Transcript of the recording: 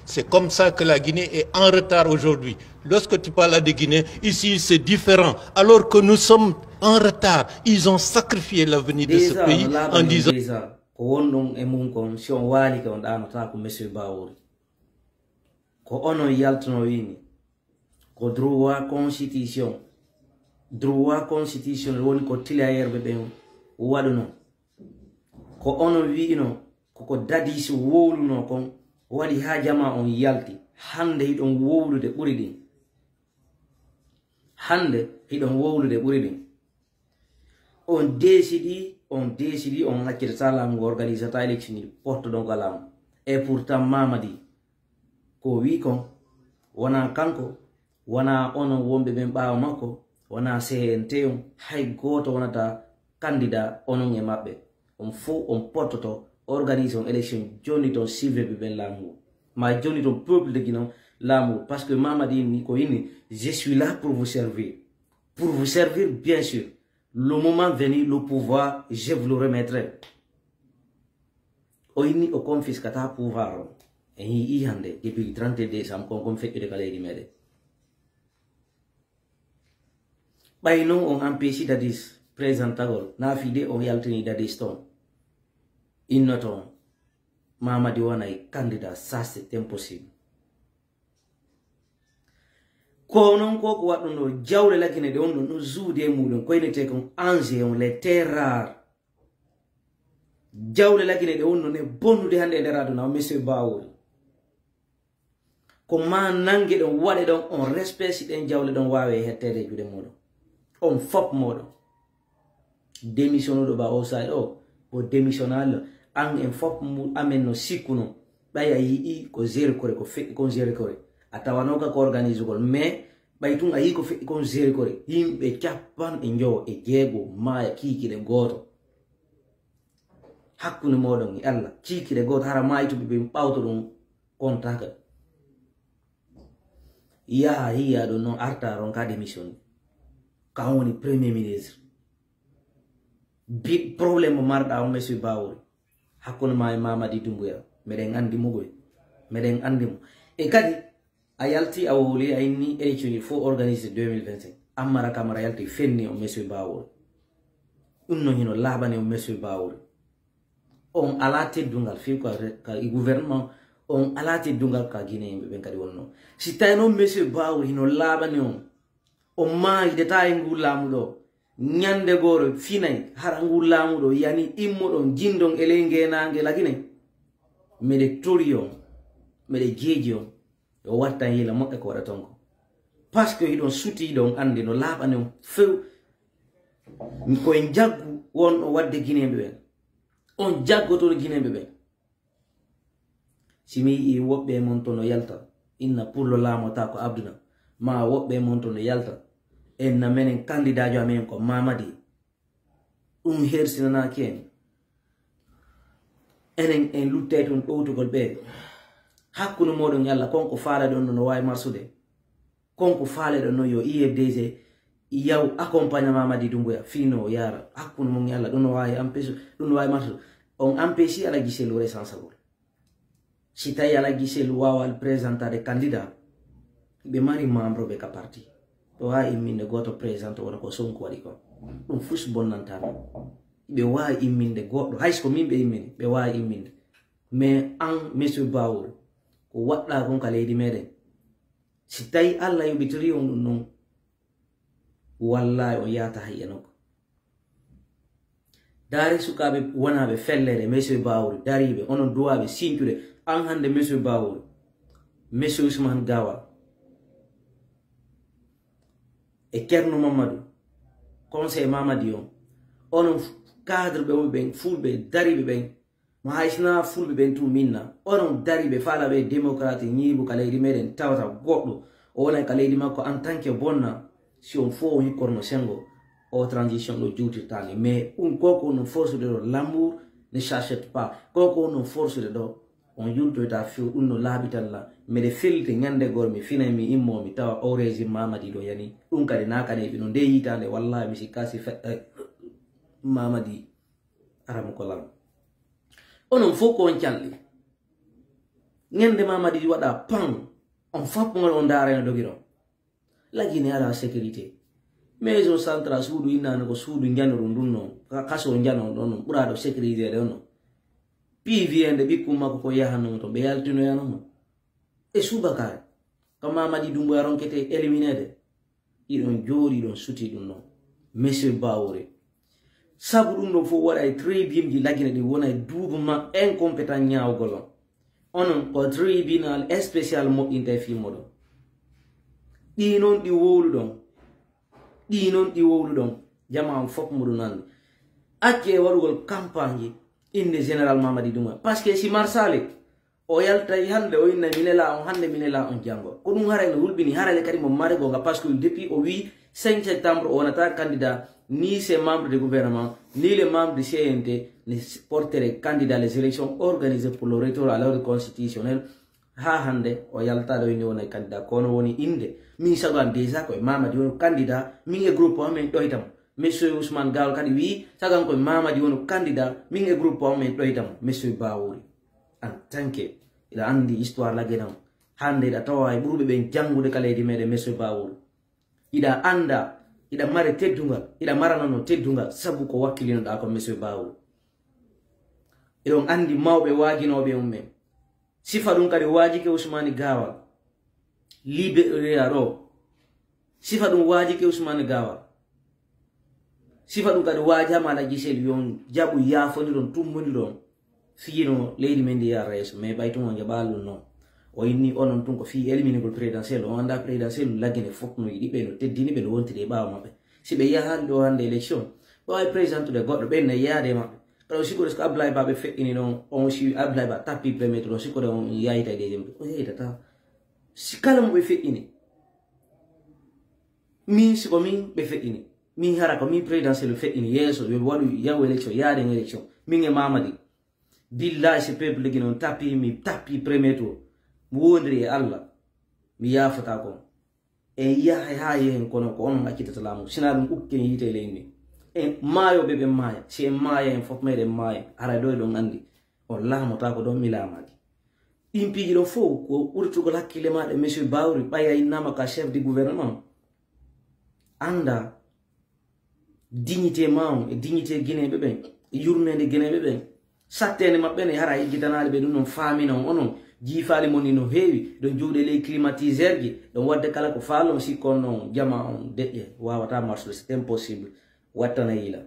C'est comme ça que la Guinée est en retard aujourd'hui. Lorsque tu parles de Guinée, ici c'est différent. Alors que nous sommes en retard. Ils ont sacrifié l'avenir de ce pays en disant... Ko ono yaltno wini ko droit constitution woni ko tilayerbe be waduno ko ono wiino ko dadisi wowluno kon wadi ha jama on yalti hande hidon wowlude buri din on décidi on hakkita lam organisata election ni porte donc alam et pourtant Mamadi ko wi kon wana kanko wana ono wombe ben baaw makko wana CNT hay goto wonata candidat onon e mabbe on fo on portoto organise on election joni ton civil ben lamour ma joni ton peuple de Guinée l'amour parce que Mamadi ni ko yini je suis là pour vous servir bien sûr le moment venu le pouvoir je vous le remettrai o yini o confiscata pouvoir et il hande depuis 30 décembre qu'on fait de caler mede bay non on empêche dadis présentagol na fide on yaltini dadis ton innoton Mamadi wana est candidat ça c'est impossible ko non ko waddo no jawle lakine de on no zuude mudon ko inete kon ange on les terrar jawle lakine de on no ne bonnude hande de raduna monsieur Bawol ko ma nangi don wade don on respect den jawle don wawe hettere jude modo on fop modo démissionno do ba o side o démissionnal an en fop mu amen no sikuno baya yi ko zero kore ko fe ko zero kore atawano ka ko organize gol mais baytun ayi ko fe ko zero kore himbe cappan e njo e jego maya kikide goto hakkunde modon ni Allah kikide goto hara maytu be pawto dum kontaka iya do no arta ron ka démission ka woni premier ministre big problème marda o monsieur Bawol hakkunde ma Mamadi Doumbouya meden andi mugoy meden andi mo e kadi ayalti awoli ayni election faut organiser 2025 amara kamara yalti fenni o monsieur Bawol unno hino labane o monsieur Bawol on alate dungal fi ko ka gouvernement on alate dungal ka Guinée be ben kadi wonno si tayno monsieur Bawol hino labane on ma ide tay ngulamudo nyande goro finay harangu lamudo yani immodon jindon elenge nange lagine mede torion mede jejion o watta yela mokka ko wadatonko parce que idon suti don ande no labane few ko en jaggu won o wadde Guinébe ben on jaggoto Guinébe ben simi i wobbe montono yalta inna pour le lamota ko abduna ma wobbe montono yalta en na menen candidat jo amen ko Mamadi hersinana ken enen en lutte ton outugol be hakkuno modon yalla konko faala don no way marsude konko faale don no yo IFDG yaw accompagne Mamadi Doumbouya fino yara hakkuno mon yalla don way empêche don way marsu on empêche ala giselu responsable si tay ala giselu wawal présenter des candidats be mari membre be ka parti to ha iminde goto présenter wala ko Sonko wadi ko dum fus bonnanta be wa iminde goddo hay ko mimbe iminde be wa iminde mais an monsieur Bawol ko wadda kon ka leydi meden si tay Allah yobitiri on non wallahi o yata hayyano dari sukabe wonabe fellere monsieur Bawol daribe onon duwabe sintude an hande monsieur Bawol monsieur Ousmane Gawa e Kerno Mamadou conseil Mamadi onon cadre be ben fulbe daribe ben ma haysna fulbe ben tu minna onon daribe fala be démocrate nyibu kalaydi meden tawata goddo o wona kalaydi makko en tant que bonna si on faut y corno sengo o transition do juuti tani mais koko no force de l'amour ne s'achète pas koko no force de do on yulto ta fi unno labitan la mais de filte nyande gormi fina mi immo mi tawa o régime Mamadi do yani dum kadi nakane bi no de yitande wallahi mi sikasi Mamadi aram ko lam onon foko on calli ngende Mamadi di wada pang on fapongol on dara no dogiro la Guinée ala sécurité maison centrale suudu inana ko suudu njanoru ndunno kaso njano non burado sécurité de non PVN de bikuma ko yahano to be yaltino yanoma e subakar ko Mamadi Doumbouya ronkete éliminé idon jori don suti dum non monsieur Bawore sabu dum do fo wala e tribune di lagina di wona doublement incompétent nyaawgol onon ko tribunal spécial mo interfi modo di non di wolu don jama fop mudu nande acce warugol campagne inde général Mamadi Doumbouya parce que si marsale o yalta hande o inna minela on hande minela on jango ko dum harale hulbini harale kadi mo mare gonga parce que depuis o wi 5 septembre on ata candidat ni ses membres de gouvernement ni les membres du CNT ne porteraient candidat les élections organisées pour le retour à l'ordre constitutionnel ha hande o yalta do ni wona candidat kono woni inde min sagan déjà ko Mamadi woni candidat min e groupe o men doitam monsieur Ousmane Gawal kadi wi sagan ko Mamadi woni candidat min e groupe o men doitam monsieur Bawori en tant que ila andi histoire la genam hande da tawa e burbe ben jangude kaleedi mede monsieur Bawori ida anda ida mare teddungal ida marana no teddungal sabu ko wakkilino da ko monsieur Bawori idon andi mawbe wajinobe umme sifa dum kadi waji ke Ousmane Gawal libero sifa dum waji ke Ousmane Gawal sifa dum kadi waja mala gisel yon jabu yafoni don tummoni don fino leydi men di yareso mais baytu mo jabalu no o inni onon tun ko fi éliminer ko présidentiel on anda présidentiel lagine fop no yidi be no teddini be no wontide baaw mabbe si be yahan do hande election bo ay président de goddo be ne yaade mabbe ko sikko ko Ablaye Ba be fekkini non on si Ablaye Ba tapi premier tour sikko do on yaayita deuxième o yaayita ta si kala mo be fekkini min siko min be fekkini min hara ko min présidentiel fekkini yeso be wadu yaw election yaade election min e Mamadi billahi ce peuple qui non tapi premier tour wondri Allah mi yafata ko e yaha kono ko on akita salamu sina dum ukken yite leyni e mayo bebe maya si maya en fop mede maya ara do don andi on lamo ta ko don milamaki impi do fo ko urtu ko lakkile ma de monsieur Bawri baya inama ka chef du gouvernement anda dignité maam e dignité Guinée bebe yurnede Guinée bebe sattene mabbe ne hara yigitanale be dum famina onon jifaale moni no heewi don juude les climatiseurs gi don wadde kala ko faalo si kono jama on dedde wawata marche c'est impossible watana ila